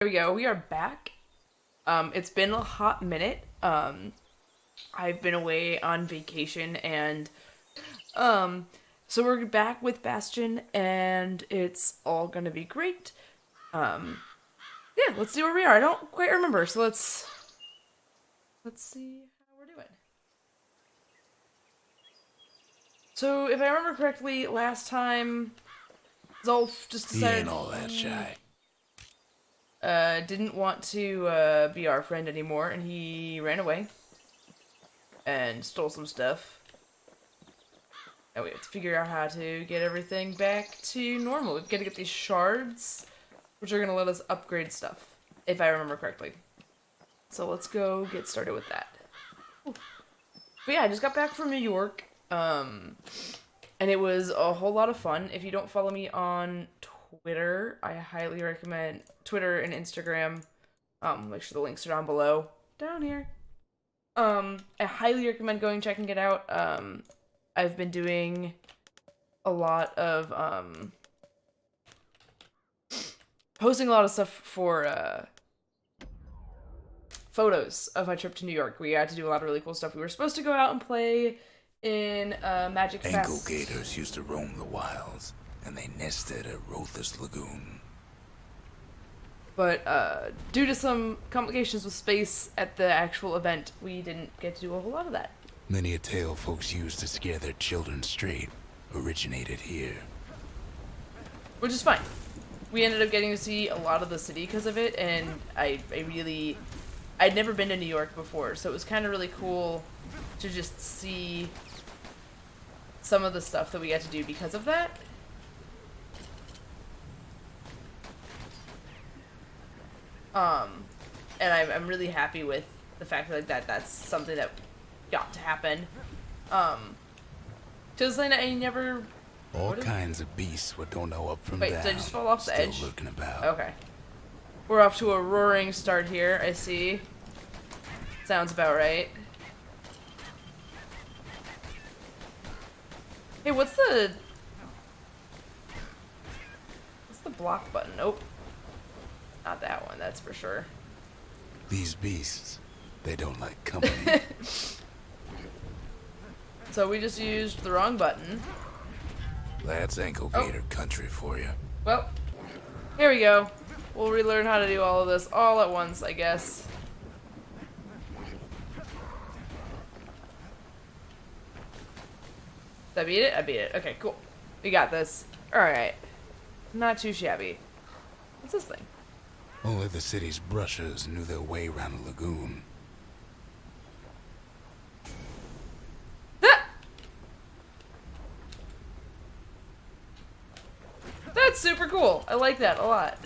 There we go. We are back. It's been a hot minute. I've been away on vacation and um so we're back with Bastion and it's all gonna be great. Um yeah, let's see where we are. I don't quite remember, so let's see how we're doing. So if I remember correctly, last time Zolf just He decided ain't all that shy. didn't want to be our friend anymore and he ran away and stole some stuff. And we have to figure out how to get everything back to normal. We've got to get these shards, which are going to let us upgrade stuff, if I remember correctly. So let's go get started with that. Ooh. But yeah, I just got back from New York, and it was a whole lot of fun. If you don't follow me on Twitter, I highly recommend Twitter and Instagram. Make sure the links are down below. Down here. I highly recommend going checking it out. I've been doing a lot of, posting a lot of stuff for, photos of my trip to New York. We had to do a lot of really cool stuff. We were supposed to go out and play in, Magic Fest. Ankle gators used to roam the wilds, and they nested at Rothus Lagoon. But, due to some complications with space at the actual event, we didn't get to do a whole lot of that. Many a tale folks used to scare their children straight originated here. Which is fine. We ended up getting to see a lot of the city because of it, and I'd never been to New York before, so it was kind of really cool to just see some of the stuff that we got to do because of that. And I'm really happy with the fact that that's something that got to happen. Just like I never... All kinds of beasts what don't know up from Wait, down. did I just fall off the edge? Still lurking about. Okay. We're off to a roaring start here, I see. Sounds about right. Hey, what's the block button? Nope. Not that one, that's for sure. These beasts, they don't like company. So we just used the wrong button. That's ankle gator country for you. Well, here we go. We'll relearn how to do all of this all at once, I guess. Did I beat it? I beat it. Okay, cool. We got this. Alright. Not too shabby. What's this thing? Only the city's brushers knew their way around the lagoon. Ah! That's super cool. I like that a lot.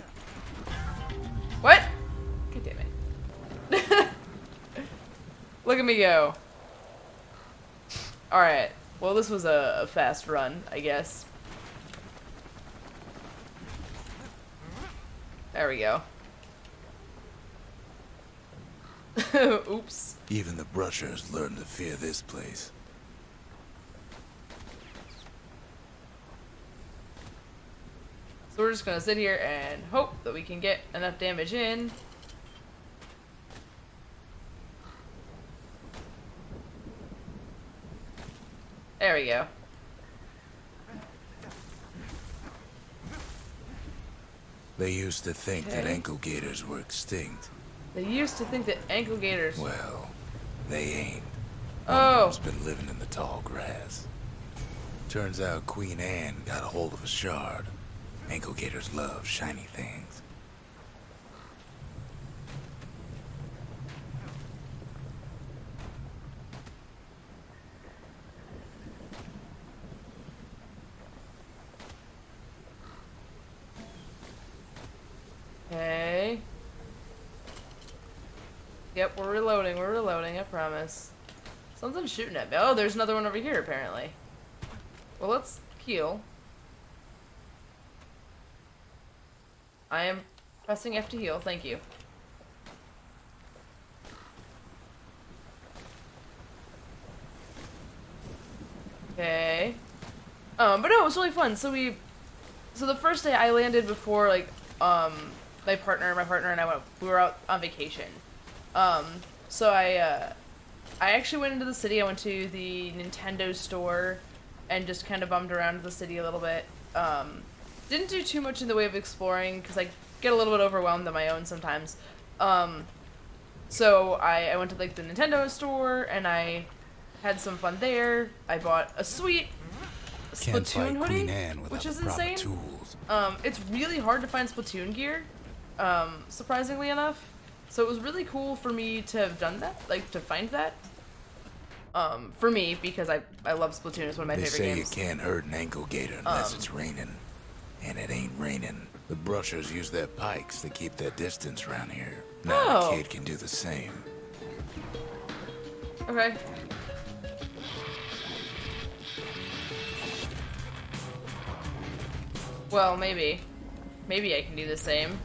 What? God damn it. Look at me go. Alright. Well, this was a fast run, I guess. There we go. Oops. Even the brushers learned to fear this place. So we're just gonna sit here and hope that we can get enough damage in. There we go. They used to think that Okay. ankle gators were extinct. They used to think that ankle gators... Well, they ain't. Oh. One's been living in the tall grass. Turns out Queen Anne got a hold of a shard. Ankle gators love shiny things. Okay. Yep, we're reloading, I promise. Something's shooting at me. Oh, there's another one over here, apparently. Well, let's heal. I am pressing F to heal, thank you. Okay. But no, it was really fun. So the first day I landed before, like, my partner and I we were out on vacation. So I actually went into the city. I went to the Nintendo store and just kind of bummed around the city a little bit. Didn't do too much in the way of exploring because I get a little bit overwhelmed on my own sometimes. So I went to like the Nintendo store and I had some fun there. I bought a sweet Splatoon hoodie, which is insane. Tools. It's really hard to find Splatoon gear, surprisingly enough. So it was really cool for me to have done that, like to find that. For me, because I love Splatoon. It's one of my favorite games. They say you can't hurt an ankle gator unless it's raining. And it ain't raining. The brushers use their pikes to keep their distance around here. Now a kid can do the same. Okay. Well, maybe. Maybe I can do the same.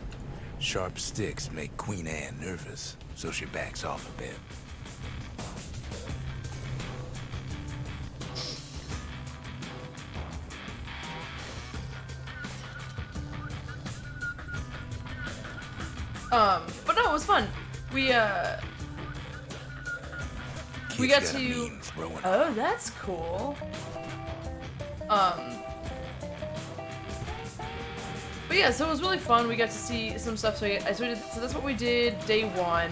Sharp sticks make Queen Anne nervous, so she backs off a bit. But no, it was fun. We got to. Oh, that's cool. But yeah, so it was really fun. We got to see some stuff. So that's what we did day one.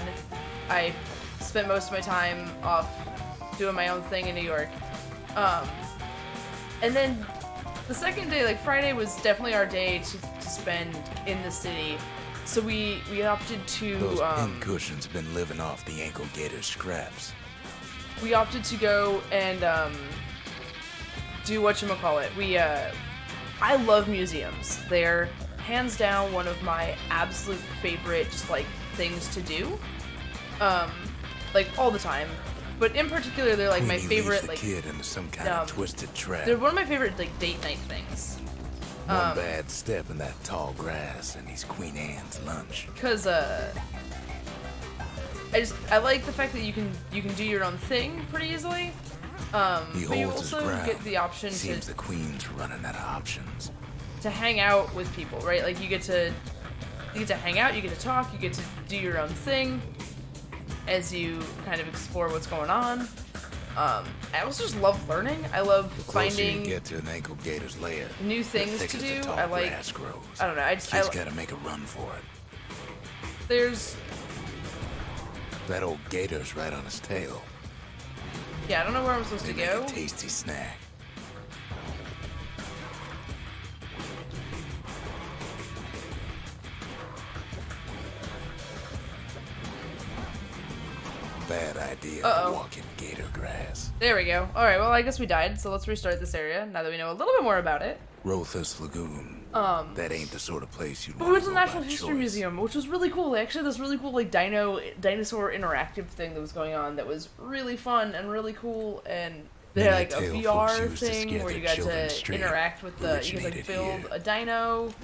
I spent most of my time off doing my own thing in New York. And then the second day, like Friday, was definitely our day to spend in the city. So we opted to. Those pincushions been living off the ankle gator scraps. We opted to go and do whatchamacallit. I love museums. They're hands down one of my absolute favorite just like things to do. Like all the time. But in particular, they're like my favorite like kid into some kind of twisted trap. They're one of my favorite like date night things. One bad step in that tall grass and he's Queen Anne's lunch. Because I like the fact that you can do your own thing pretty easily. He but you holds his also ground. get the option Seems the Queen's running out of options. to hang out with people, right? Like you get to hang out, you get to talk, you get to do your own thing as you kind of explore what's going on. I also just love learning. I love finding you get to an ankle gator's lair, new things to do. I like. Grass grows. I don't know. Kid's gotta make a run for it. There's. That old gator's right on his tail. Yeah, I don't know where I'm supposed to go. A tasty snack. Bad idea. Walking gator grass. There we go. All right. Well, I guess we died. So let's restart this area now that we know a little bit more about it. Rothus Lagoon. That ain't the sort of place you'd want to go. We went to the Natural History Museum, which was really cool. Actually, this really cool like dinosaur interactive thing that was going on that was really fun and really cool. And they had like a VR thing where you got to interact with the. You could like build a dino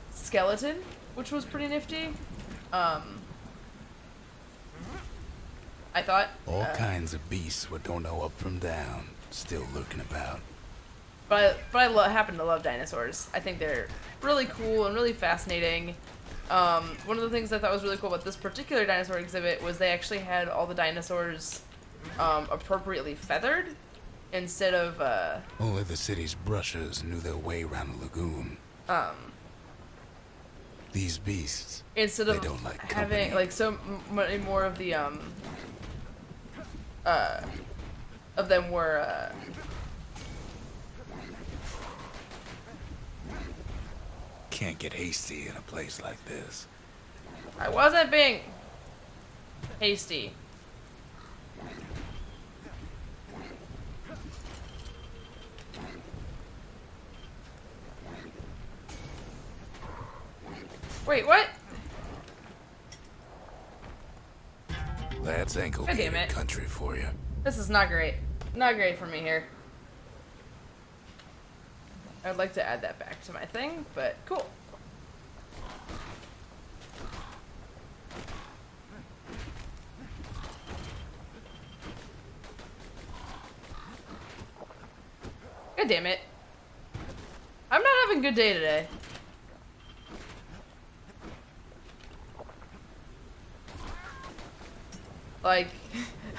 skeleton, which was pretty nifty. I thought all kinds of beasts what don't know up from down, still lurking about. But I happen to love dinosaurs. I think they're really cool and really fascinating. One of the things I thought was really cool about this particular dinosaur exhibit was they actually had all the dinosaurs appropriately feathered instead of. Only the city's brushers knew their way around the lagoon. These beasts. Instead of don't like having company. like so many more of the of them were. Can't get hasty in a place like this. I wasn't being hasty. Wait, what? That's ankle God damn gator it. country for you. This is not great. Not great for me here. I'd like to add that back to my thing, but cool. God damn it. I'm not having a good day today. Like,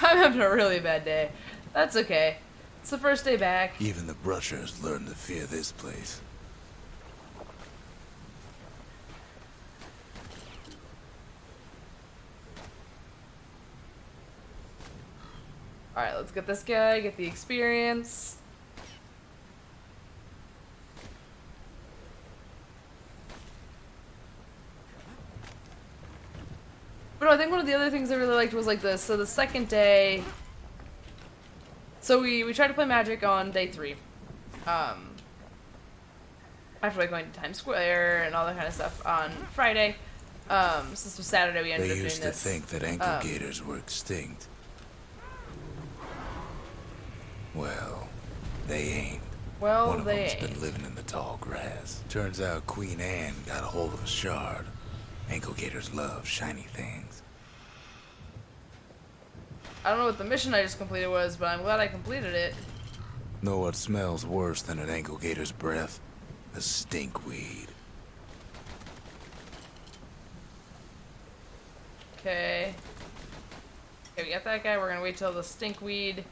I'm having a really bad day. That's okay. It's the first day back. Even the brushers learn to fear this place. Alright, let's get this guy, get the experience. But no, I think one of the other things I really liked was like this. So the second day... So we tried to play Magic on day 3. After like going to Times Square and all that kind of stuff on Friday. So this was Saturday we ended up doing this. They used to think that ankle gators were extinct. Well, they ain't. Well, One of they them's ain't. been living in the tall grass. Turns out Queen Anne got a hold of a shard. Ankle gators love shiny things. I don't know what the mission I just completed was, but I'm glad I completed it. Know what smells worse than an ankle gator's breath? A stinkweed. Okay. Okay, we got that guy. We're gonna wait till the stinkweed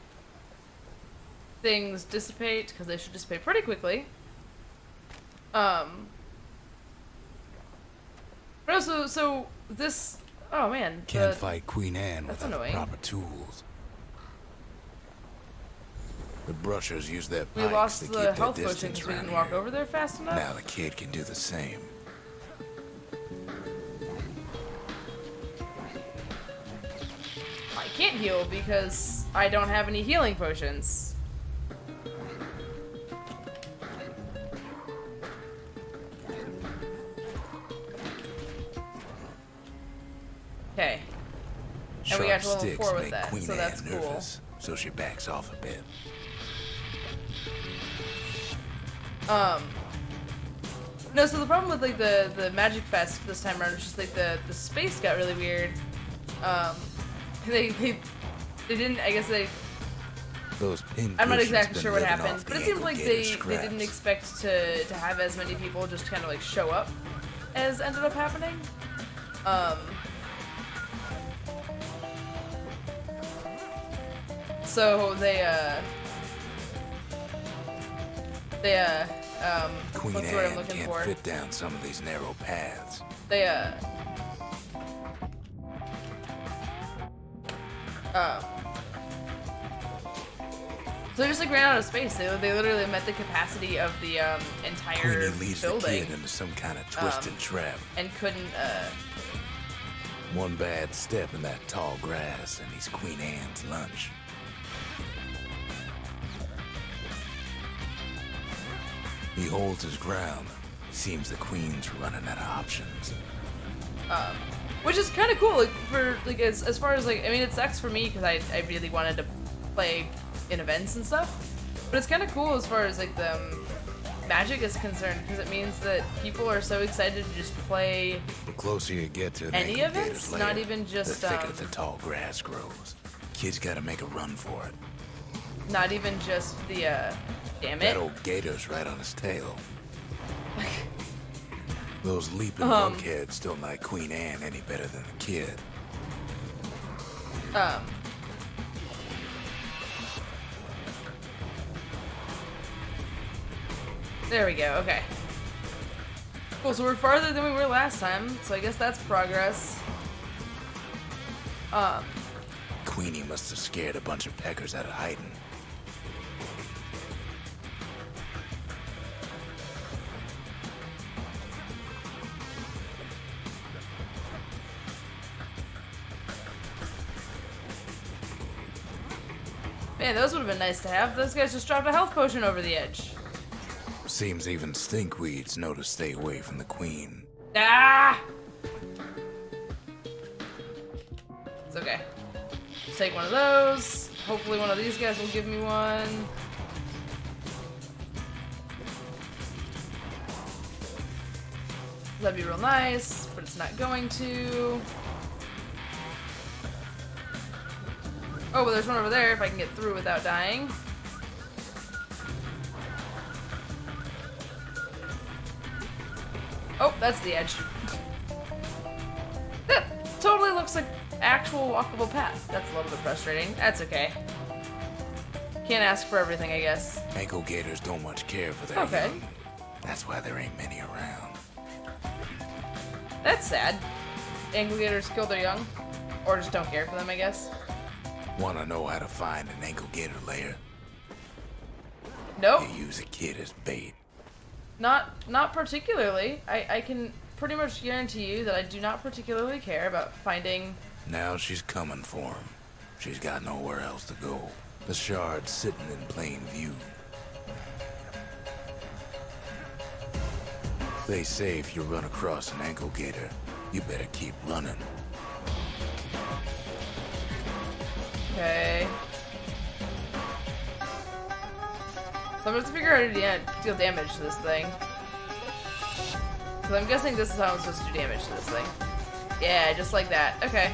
things dissipate, because they should dissipate pretty quickly. But also, so this... Oh man. Can't fight Queen Anne that's without the annoying. proper tools. The brushers use their We pikes lost to the keep their health potion distance because we around didn't walk here. over there fast enough. Now the kid can do the same. I can't heal because I don't have any healing potions. Okay. And we got to Sharp level sticks 4 with make that, Queen so Anne that's cool. nervous, so she backs off a bit. No, so the problem with like the Magic Fest this time around is just like the space got really weird. They didn't, I guess they, Those I'm not pincushions exactly been sure what living happened, off but the it seemed ankle like gator they scraps. didn't expect to have as many people just kind of like show up as ended up happening. So Queen what's the word I'm Anne looking can't for? fit down some of these narrow paths. They so they just like ran out of space. They literally met the capacity of the entire Queenie leads building the kid into some kind of twisted trap. and couldn't One bad step in that tall grass and he's Queen Anne's lunch. He holds his ground. Seems the queen's running out of options. which is kind of cool, like for like as far as like, I mean, it sucks for me because I really wanted to play in events and stuff, but it's kind of cool as far as like the Magic is concerned because it means that people are so excited to just play The closer you get to an any ankle events, gator's not lair, even just the thicker the tall grass grows. Kids gotta make a run for it. not even just the damn That it. old gator's right on his tail. Those leaping lunkheads don't like Queen Anne any better than the kid. There we go. Okay. Cool. So we're farther than we were last time. So I guess that's progress. Queenie must have scared a bunch of peckers out of hiding. Man, those would have been nice to have. Those guys just dropped a health potion over the edge. Seems even stinkweeds know to stay away from the queen. Ah! It's okay. Just take one of those. Hopefully one of these guys will give me one. That'd be real nice, but it's not going to. Oh, but there's one over there if I can get through without dying. Oh, that's the edge. That totally looks like actual walkable path. That's a little bit frustrating. That's okay. Can't ask for everything, I guess. Ankle gators don't much care for their young. That's why there ain't many around. That's sad. Ankle gators kill their young, or just don't care for them, I guess. Wanna know how to find an ankle gator lair? Nope. You use a kid as bait. Not particularly. I can pretty much guarantee you that I do not particularly care about finding... Now she's coming for him. She's got nowhere else to go. The shard's sitting in plain view. They say if you run across an ankle gator, you better keep running. Okay. So I'm going to figure out how to deal damage to this thing. Because I'm guessing this is how I'm supposed to do damage to this thing. Yeah, just like that. Okay.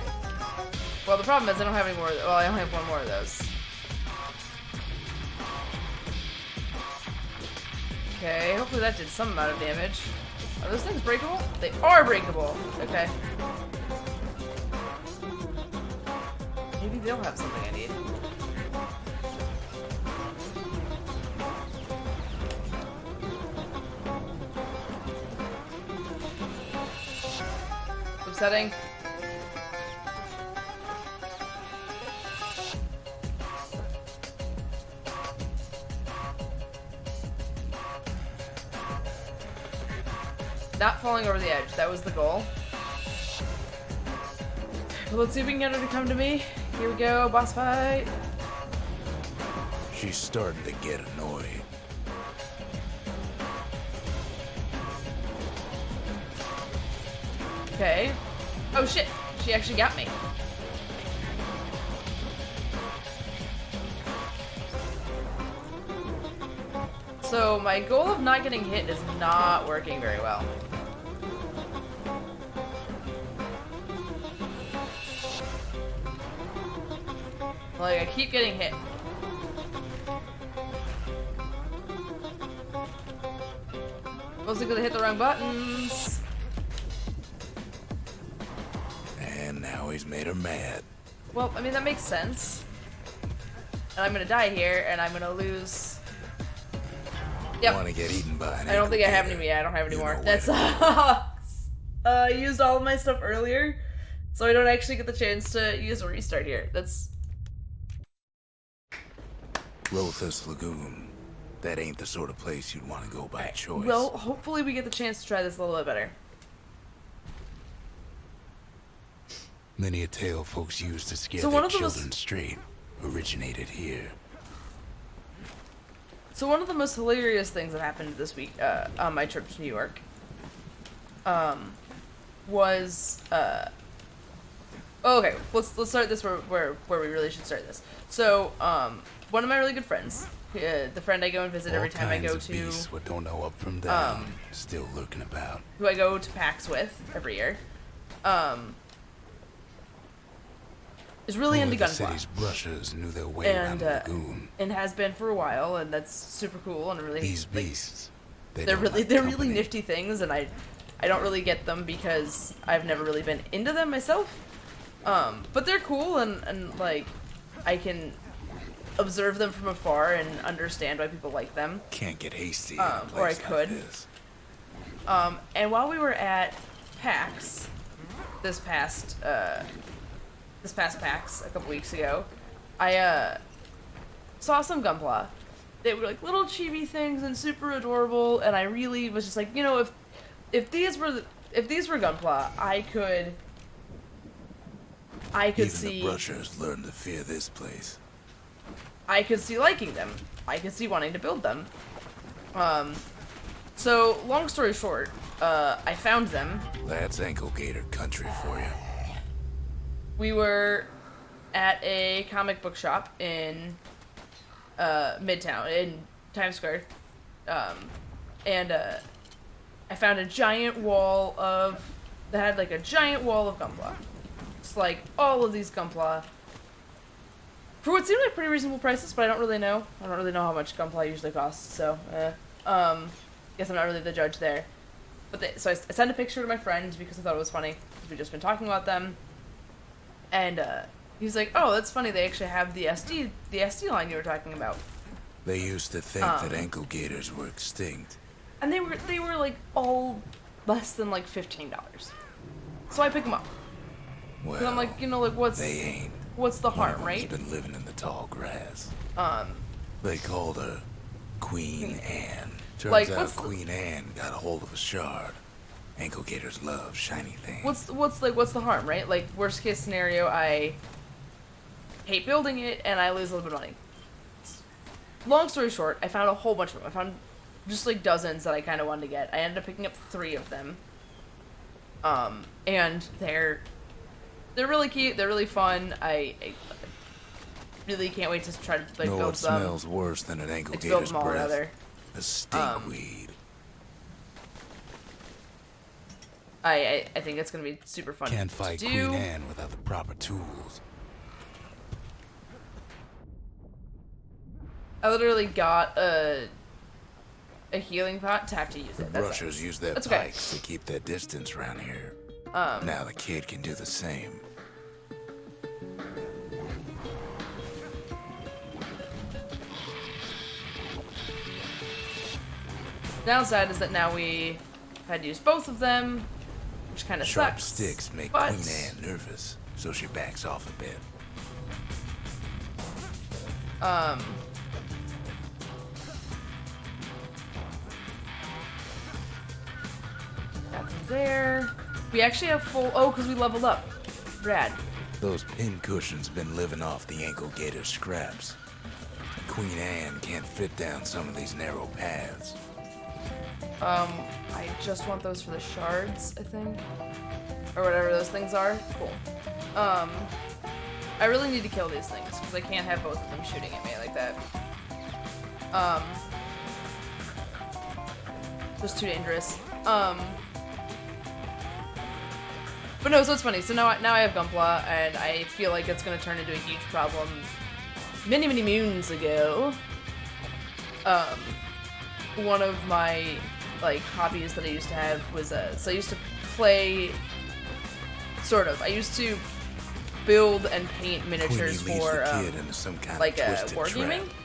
Well, the problem is I don't have any more. Well, I only have one more of those. Okay, hopefully that did some amount of damage. Are those things breakable? They are breakable. Okay. Maybe they'll have something I need. Upsetting. Not falling over the edge. That was the goal. Well, let's see if we can get her to come to me. Here we go, boss fight. She's starting to get annoyed. Okay. Oh shit, she actually got me. So my goal of not getting hit is not working very well. Like, I keep getting hit. Mostly because I hit the wrong buttons. And now he's made her mad. Well, I mean, that makes sense. And I'm gonna die here, and I'm gonna lose... Yep. Want to get eaten by an I don't think I have gator. any. Yeah, I don't have any You more. know That's I used all of my stuff earlier, so I don't actually get the chance to use a restart here. That's Rothus Lagoon. That ain't the sort of place you'd want to go by choice. well. Hopefully, we get the chance to try this a little bit better. Many a tale folks use to scare So their one of the children straight originated here. So one of the most hilarious things that happened this week on my trip to New York was okay. Let's start this where we really should start this. So one of my really good friends, the friend I go and visit every time I go to, beasts what don't know up from down, still lurking about. who I go to PAX with every year, is really into the gunpla. city's brushers knew their way around the lagoon. And has been for a while, and that's super cool and really. These beasts, They're really nifty things, and I don't really get them because I've never really been into them myself. But they're cool, and like I can observe them from afar and understand why people like them. Can't get hasty. Or I could. And while we were at PAX this past PAX a couple weeks ago, I saw some gunpla. They were like little chibi things and super adorable, and I really was just like, you know, if these were gunpla, I could Even see the brushers learned to fear this place. I could see liking them. I could see wanting to build them. So long story short, I found them. That's ankle gator country for you. We were at a comic book shop in Midtown, in Times Square, and I found a giant wall of, that had like a giant wall of gunpla. It's like all of these gunpla for what seemed like pretty reasonable prices, but I don't really know. I don't really know how much gunpla usually costs, so guess I'm not really the judge there. But so I sent a picture to my friend because I thought it was funny, because we'd just been talking about them. And he's like, "Oh, that's funny. They actually have the SD line you were talking about." They used to think that ankle gators were extinct. And they were like all less than like $15. So I pick them up. Well, 'Cause I'm like, you know, like they ain't. what's the One of harm, them's right? been living in the tall grass. They called her Queen Anne. Turns Like, out Queen Anne got a hold of a shard. Ankle gators love shiny things. What's the harm, right? Like, worst case scenario, I hate building it and I lose a little bit of money. Long story short, I found a whole bunch of them. I found just like dozens that I kind of wanted to get. I ended up picking up 3 of them. And they're really cute. They're really fun. I really can't wait to try to like know build what them. smells worse than an ankle Like, to build gator's them all, breath? rather. A stinkweed. I think it's gonna be super fun Can't to fight do. Queen Anne without the proper tools. I literally got a healing pot to have to use The it. That's brushers use their That's okay. pikes to keep their distance around here. Now the kid can do the same. Downside is that now we had to use both of them, which kind of Sharp sucks. sticks make but Queen Anne nervous, so she backs off a bit. Nothing there. We actually have full. Oh, because we leveled up. Rad. Those pin cushions been living off the ankle gator's scraps. Queen Anne can't fit down some of these narrow paths. I just want those for the shards, I think. Or whatever those things are. Cool. I really need to kill these things, because I can't have both of them shooting at me like that. Just too dangerous. But no, so it's funny. So now I have Gunpla, and I feel like it's going to turn into a huge problem. Many moons ago, one of my like hobbies that I used to have was so I used to play. Sort of. I used to build and paint miniatures Queenie leads for the kid into some kind like of twisted wargaming. trap.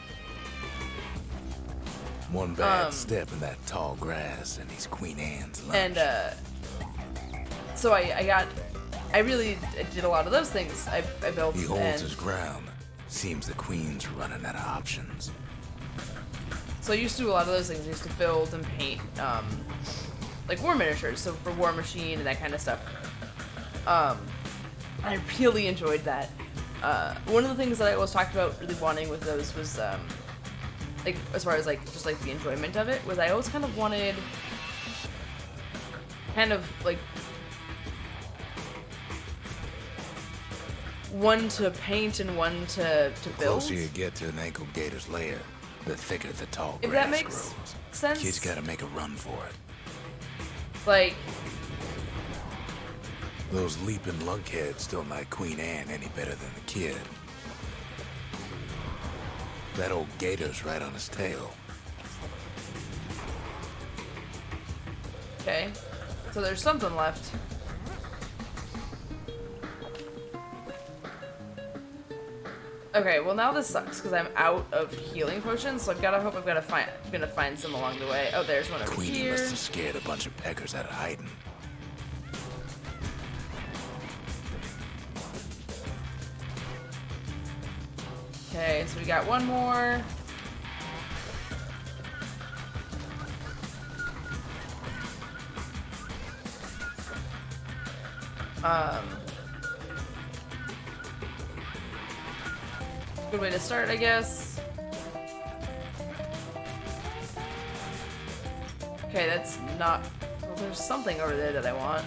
One bad step in that tall grass, and he's Queen Anne's lunch. And so I really did a lot of those things. I built. He holds and his ground. Seems the queen's running out of options. So I used to do a lot of those things. I used to build and paint, like war miniatures, so for War Machine and that kind of stuff. I really enjoyed that. One of the things that I always talked about really wanting with those was, like, as far as like just like the enjoyment of it, was I always kind of wanted, kind of like, one to paint and one to The build. closer you get to an ankle gator's lair, the thicker the tall If grass that makes grows. sense. Kid's gotta make a run for it. Like, Those leaping lunkheads don't like Queen Anne any better than the kid. That old gator's right on his tail. okay, so there's something left. Okay, well now this sucks because I'm out of healing potions, so I'm gonna find some along the way. Oh, there's one over Queenie here. must have scared a bunch of peckers out of hiding. Okay, so we got one more. Good way to start, I guess. Okay, that's not... Well, there's something over there that I want.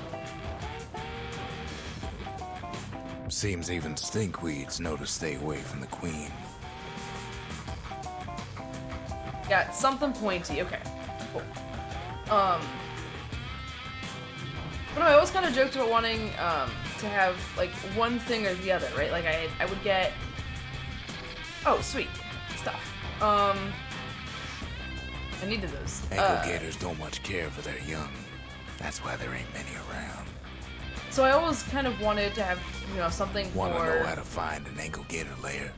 Seems even stinkweeds know to stay away from the queen. Got something pointy. Okay, cool. But no, I always kind of joked about wanting to have like one thing or the other, right? Like I would get. Oh, sweet stuff. I needed those. Ankle gators don't much care for their young. That's why there ain't many around. So I always kind of wanted to have, something Wanna for... know how to find an ankle gator lair?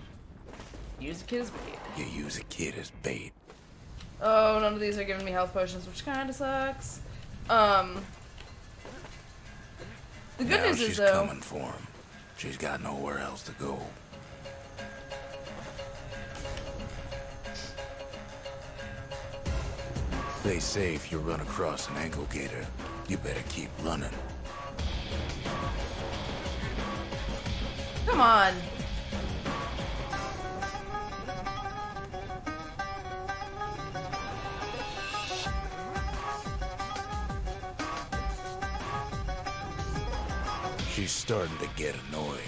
Use a kid as bait. You use a kid as bait. Oh, none of these are giving me health potions, which kind of sucks. The good Now news she's is, though... coming for him. She's got nowhere else to go. They say if you run across an ankle gator, you better keep running. Come on. She's starting to get annoyed.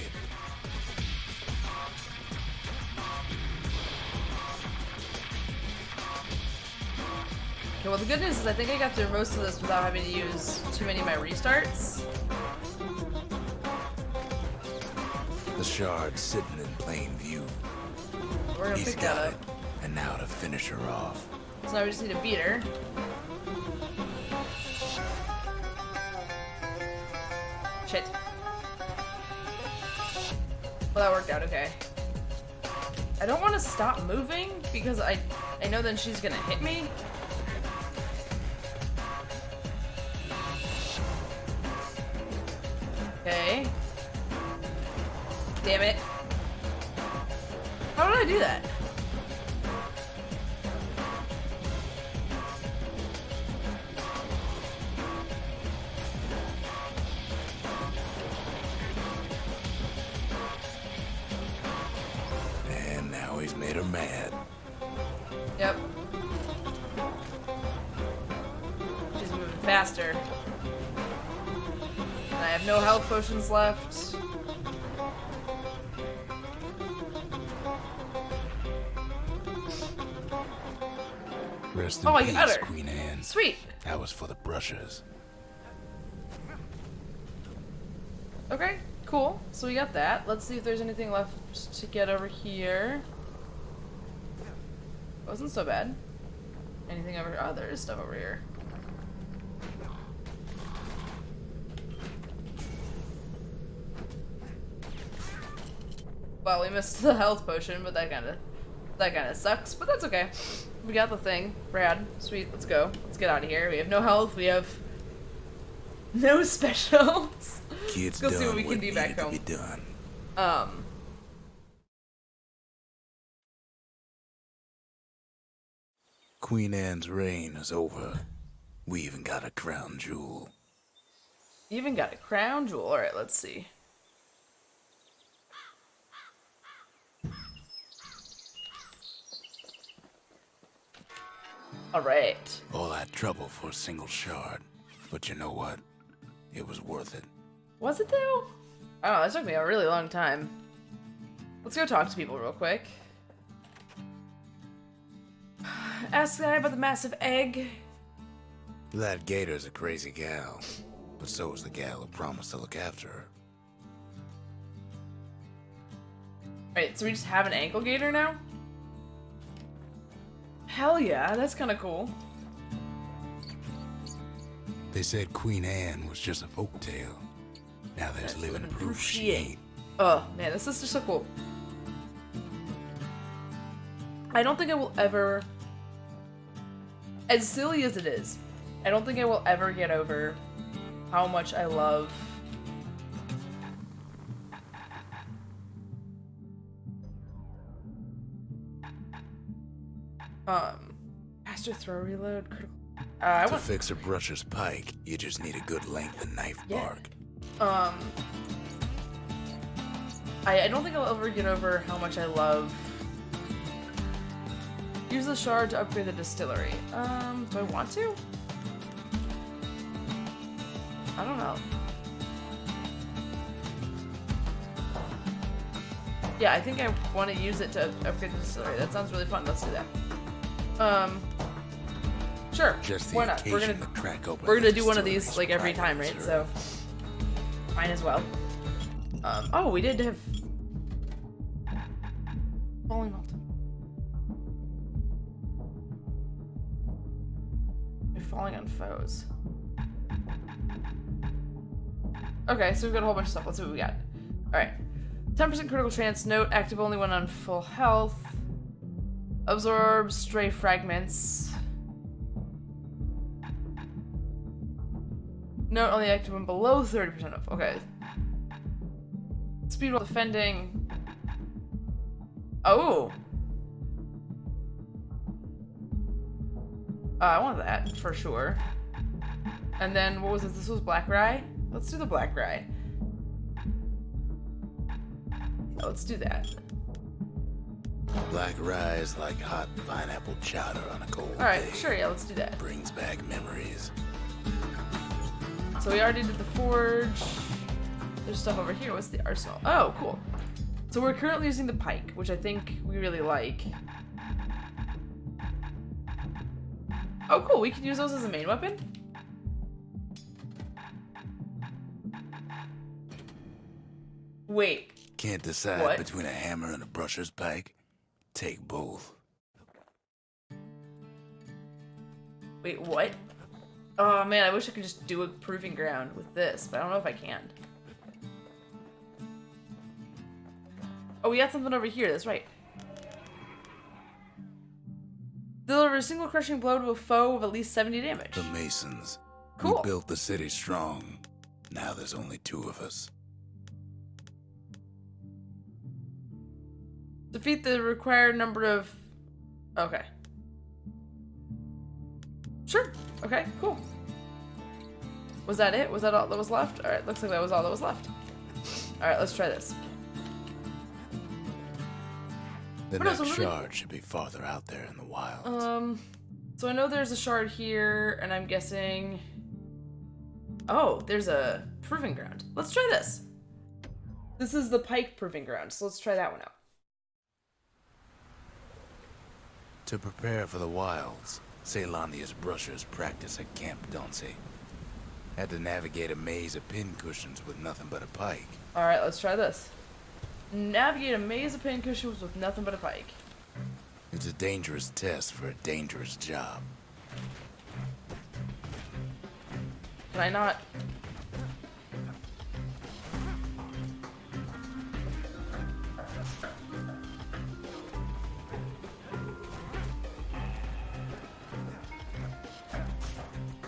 Okay, well the good news is I think I got through most of this without having to use too many of my restarts. The shard's sitting in plain view. We're gonna He's pick that got up. it. And now to finish her off. So now we just need to beat her. Shit. Well, that worked out okay. I don't want to stop moving because I know then she's gonna hit me. Okay. Damn it. How did I do that? And now he's made her mad. Yep. She's moving faster. And I have no health potions left. Rest in Oh, I peace, got her. Queen Anne. Sweet. That was for the brushes. Okay, cool. So we got that. Let's see if there's anything left to get over here. Wasn't so bad. Anything over? Oh, there is stuff over here. Well, we missed the health potion, but that kind of sucks. But that's okay. We got the thing. Rad. Sweet. Let's go. Let's get out of here. We have no health. We have no specials. Kids Let's go done see what we can do back needed to home. be done. Queen Anne's reign is over. We even got a crown jewel. Even got a crown jewel. Alright, let's see. Alright. All that trouble for a single shard. But you know what? It was worth it. Was it though? I don't know, it took me a really long time. Let's go talk to people real quick. Ask the guy about the massive egg. That gator's a crazy gal. But so is the gal who promised to look after her. Right, so we just have an ankle gator now? Hell yeah, that's kind of cool. They said Queen Anne was just a folktale. Now there's living proof she ain't. Oh, man, this is just so cool. I don't think I will ever... As silly as it is, I don't think I will ever get over how much I love... faster throw reload, critical... To fix a brusher's pike, you just need a good length of knife bark. I don't think I'll ever get over how much I love... Use the shard to upgrade the distillery. Do I want to? I don't know. Yeah, I think I want to use it to upgrade the distillery. That sounds really fun. Let's do that. Sure. Why not? We're gonna do one of these like every time, right? So might as well. Oh, we did have falling malt. We're falling on foes. Okay, so we've got a whole bunch of stuff. Let's see what we got. Alright. 10% critical chance. Note, active only when on full health. Absorb stray fragments. Note, only active when below 30% of. Okay. Speed while defending. Oh! I want that, for sure. And then, what was this? This was Black Rye? Let's do the Black Rye. Yeah, let's do that. Black rye is like hot pineapple chowder on a cold day. Alright, sure, yeah, let's do that. Brings back memories. So we already did the forge. There's stuff over here. What's the arsenal? Oh, cool. So we're currently using the pike, which I think we really like. Oh, cool. We can use those as a main weapon? Wait. Can't decide What? between a hammer and a brusher's pike? Take both. Wait, what? Oh, man, I wish I could just do a proving ground with this, but I don't know if I can. Oh, we got something over here. That's right. Deliver a single crushing blow to a foe with at least 70 damage. The Masons. Cool. We built the city strong. Now there's only 2 of us. Defeat the required number of... Okay. Sure. Okay, cool. Was that it? Was that all that was left? Alright, looks like that was all that was left. Alright, let's try this. The What next else was it? shard should be farther out there in the wilds. So I know there's a shard here, and I'm guessing... Oh, there's a proving ground. Let's try this. This is the pike proving ground, so let's try that one out. To prepare for the wilds, Ceylonia's brushers practice at Camp Dauncey. Had to navigate a maze of pincushions with nothing but a pike. Alright, let's try this. Navigate a maze of pincushions with nothing but a pike. It's a dangerous test for a dangerous job. Can I not?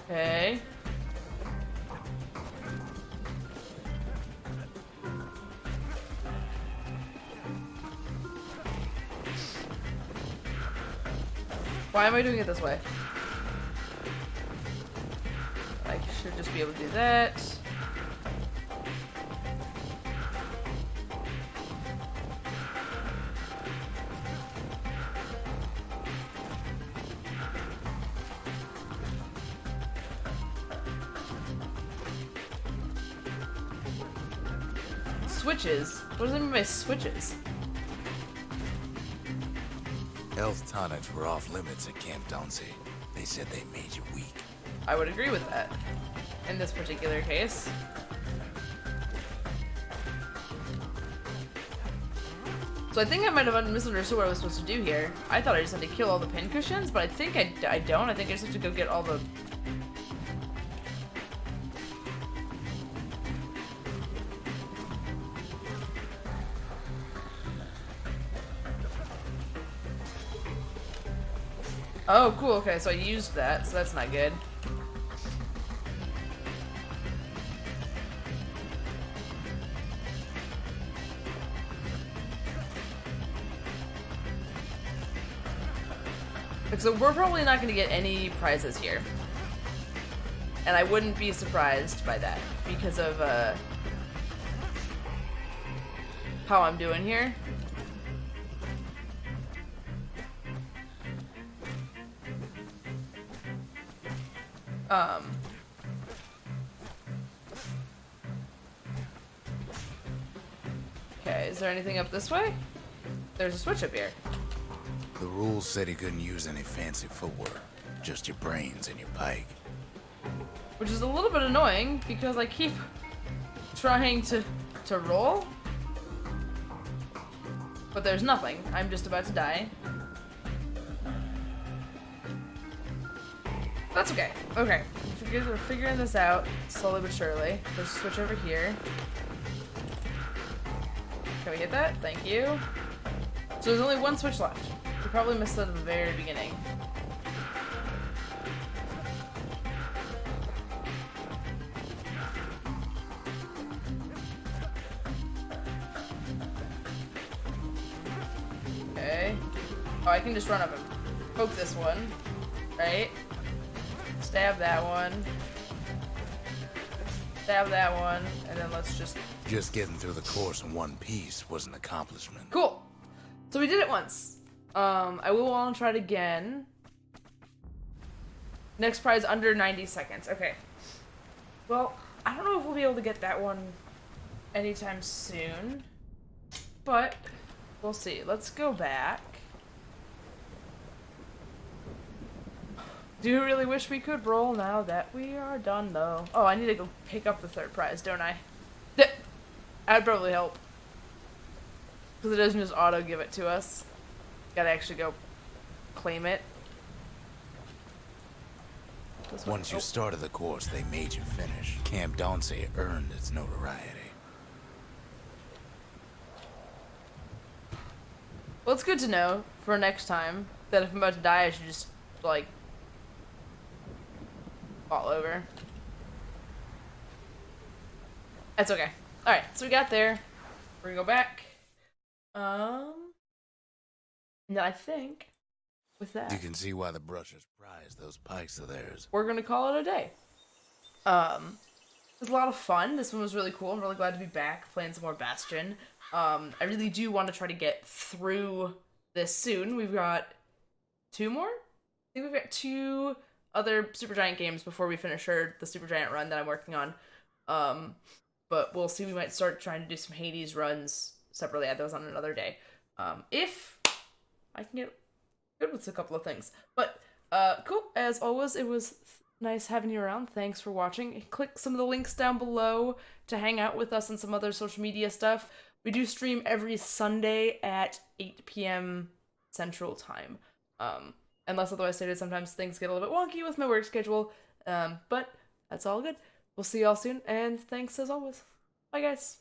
Okay. Why am I doing it this way? I should just be able to do that. Switches? What does it mean by switches? Health tonics were off limits at Camp Dauncey. They said they made you weak. I would agree with that. In this particular case. So I think I might have misunderstood what I was supposed to do here. I thought I just had to kill all the pincushions, but I think I don't. I think I just have to go get all the... Oh, cool. Okay, so I used that, so that's not good. So we're probably not going to get any prizes here. And I wouldn't be surprised by that because of how I'm doing here. Okay, is there anything up this way? There's a switch up here. The rules said he couldn't use any fancy footwork, just your brains and your pike. Which is a little bit annoying because I keep trying to roll. But there's nothing. I'm just about to die. That's okay. Okay. We're figuring this out slowly but surely. Let's switch over here. Can we hit that? Thank you. So there's only one switch left. We probably missed it at the very beginning. Okay. Oh, I can just run up and poke this one. Right? Stab that one. Stab that one. And then let's just... Just getting through the course in one piece was an accomplishment. Cool. So we did it once. I will want to try it again. Next prize under 90 seconds. Okay. Well, I don't know if we'll be able to get that one anytime soon. But we'll see. Let's go back. Do really wish we could roll now that we are done, though. Oh, I need to go pick up the third prize, don't I? That'd probably help. Because it doesn't just auto give it to us. Gotta actually go claim it. Once you started the course, they made you finish. Camp Dauncey earned its notoriety. Well, it's good to know for next time that if I'm about to die, I should just, like, fall over. That's okay. Alright, so we got there. We're gonna go back. No, I think with that, You can see why the brushers prize those pikes of theirs. we're gonna call it a day. It was a lot of fun. This one was really cool. I'm really glad to be back playing some more Bastion. I really do want to try to get through this soon. We've got 2 more? I think we've got 2 other Supergiant games before we finish the Supergiant run that I'm working on. But we'll see. We might start trying to do some Hades runs separately. Add those on another day. If I can get good with a couple of things. But, cool. As always, it was nice having you around. Thanks for watching. Click some of the links down below to hang out with us and some other social media stuff. We do stream every Sunday at 8 p.m. Central Time. Unless otherwise stated, sometimes things get a little bit wonky with my work schedule. But that's all good. We'll see y'all soon, and thanks as always. Bye, guys.